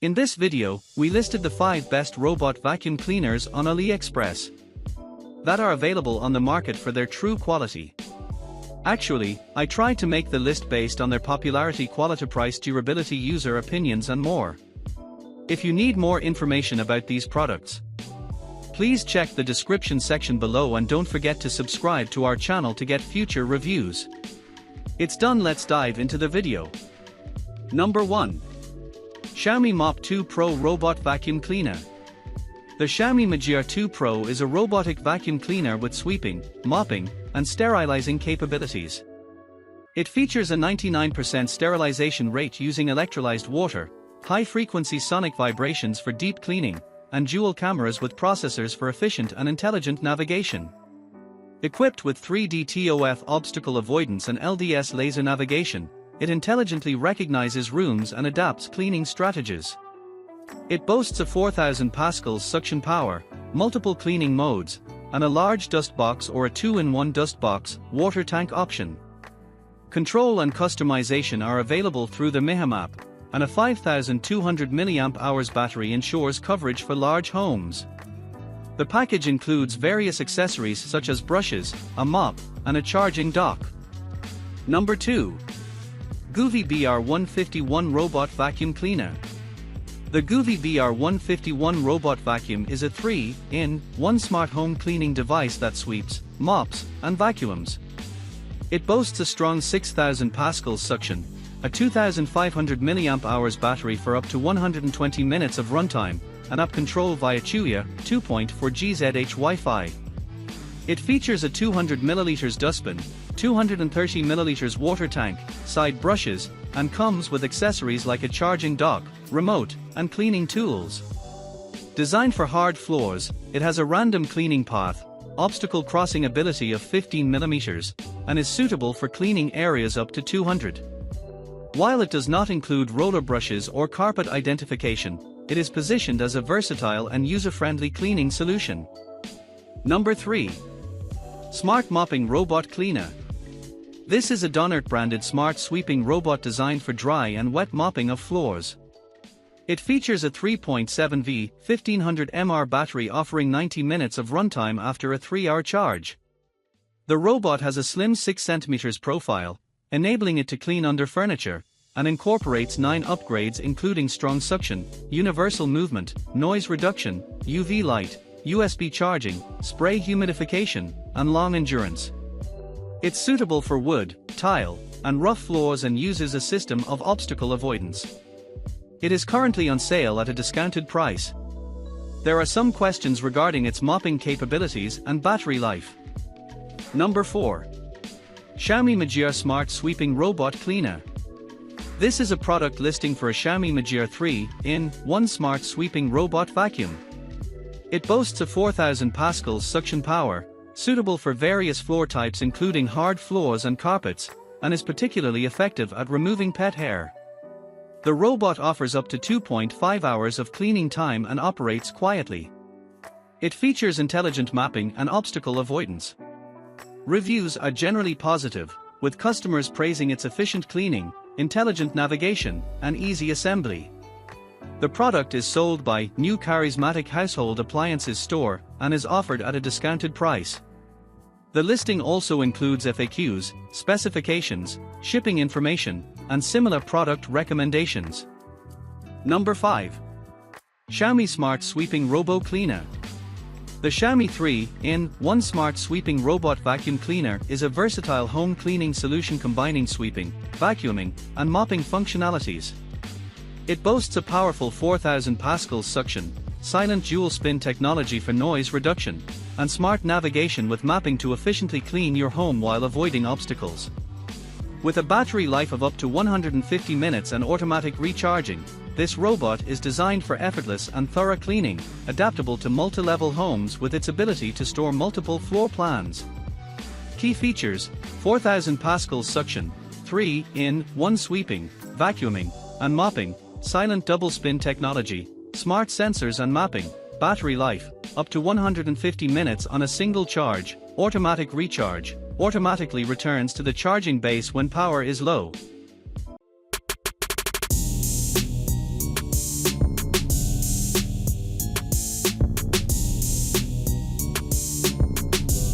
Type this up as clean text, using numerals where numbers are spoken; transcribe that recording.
In this video, we listed the 5 best robot vacuum cleaners on Aliexpress that are available on the market for their true quality. Actually, I tried to make the list based on their popularity, quality, price, durability, user opinions and more. If you need more information about these products, please check the description section below and don't forget to subscribe to our channel to get future reviews. It's done, let's dive into the video. Number 1. Xiaomi Mop 2 Pro Robot Vacuum Cleaner. The Xiaomi MIJIA 2 Pro is a robotic vacuum cleaner with sweeping, mopping, and sterilizing capabilities. It features a 99% sterilization rate using electrolyzed water, high-frequency sonic vibrations for deep cleaning, and dual cameras with processors for efficient and intelligent navigation. Equipped with 3D ToF obstacle avoidance and LDS laser navigation, it intelligently recognizes rooms and adapts cleaning strategies. It boasts a 4000 pascals suction power, multiple cleaning modes, and a large dust box or a 2-in-1 dust box water tank option. Control and customization are available through the MIJIA app, and a 5200 mAh battery ensures coverage for large homes. The package includes various accessories such as brushes, a mop, and a charging dock. Number 2. GOOVI BR151 Robot Vacuum Cleaner. The GOOVI BR151 Robot Vacuum is a 3-in-1 smart home cleaning device that sweeps, mops, and vacuums. It boasts a strong 6000 pascals suction, a 2500 mAh battery for up to 120 minutes of runtime, and app control via MIJIA 2.4 GZH Wi-Fi. It features a 200 ml dustbin, 230 ml water tank, side brushes, and comes with accessories like a charging dock, remote, and cleaning tools. Designed for hard floors, it has a random cleaning path, obstacle crossing ability of 15 mm, and is suitable for cleaning areas up to 200. While it does not include roller brushes or carpet identification, it is positioned as a versatile and user-friendly cleaning solution. Number 3. Smart Mopping Robot Cleaner. This is a Donert-branded smart sweeping robot designed for dry and wet mopping of floors. It features a 3.7V 1500 mAh battery offering 90 minutes of runtime after a 3-hour charge. The robot has a slim 6 cm profile, enabling it to clean under furniture, and incorporates 9 upgrades including strong suction, universal movement, noise reduction, UV light, USB charging, spray humidification, and long endurance. It's suitable for wood, tile, and rough floors and uses a system of obstacle avoidance. It is currently on sale at a discounted price. There are some questions regarding its mopping capabilities and battery life. Number 4. Xiaomi MIJIA Smart Sweeping Robot Cleaner. This is a product listing for a Xiaomi MIJIA 3-in-1 Smart Sweeping Robot Vacuum. It boasts a 4000 pascals suction power, suitable for various floor types including hard floors and carpets, and is particularly effective at removing pet hair. The robot offers up to 2.5 hours of cleaning time and operates quietly. It features intelligent mapping and obstacle avoidance. Reviews are generally positive, with customers praising its efficient cleaning, intelligent navigation, and easy assembly. The product is sold by New Charismatic Household Appliances Store and is offered at a discounted price. The listing also includes FAQs, specifications, shipping information, and similar product recommendations. Number 5. Xiaomi Smart Sweeping Robo Cleaner. The Xiaomi 3-in-1 Smart Sweeping Robot Vacuum Cleaner is a versatile home cleaning solution combining sweeping, vacuuming, and mopping functionalities. It boasts a powerful 4000 pascals suction, silent dual spin technology for noise reduction, and smart navigation with mapping to efficiently clean your home while avoiding obstacles. With a battery life of up to 150 minutes and automatic recharging, this robot is designed for effortless and thorough cleaning, adaptable to multi-level homes with its ability to store multiple floor plans. Key features: 4000 pascals suction, 3-in-1 sweeping, vacuuming, and mopping, silent double spin technology, smart sensors and mapping, battery life, up to 150 minutes on a single charge, automatic recharge, automatically returns to the charging base when power is low,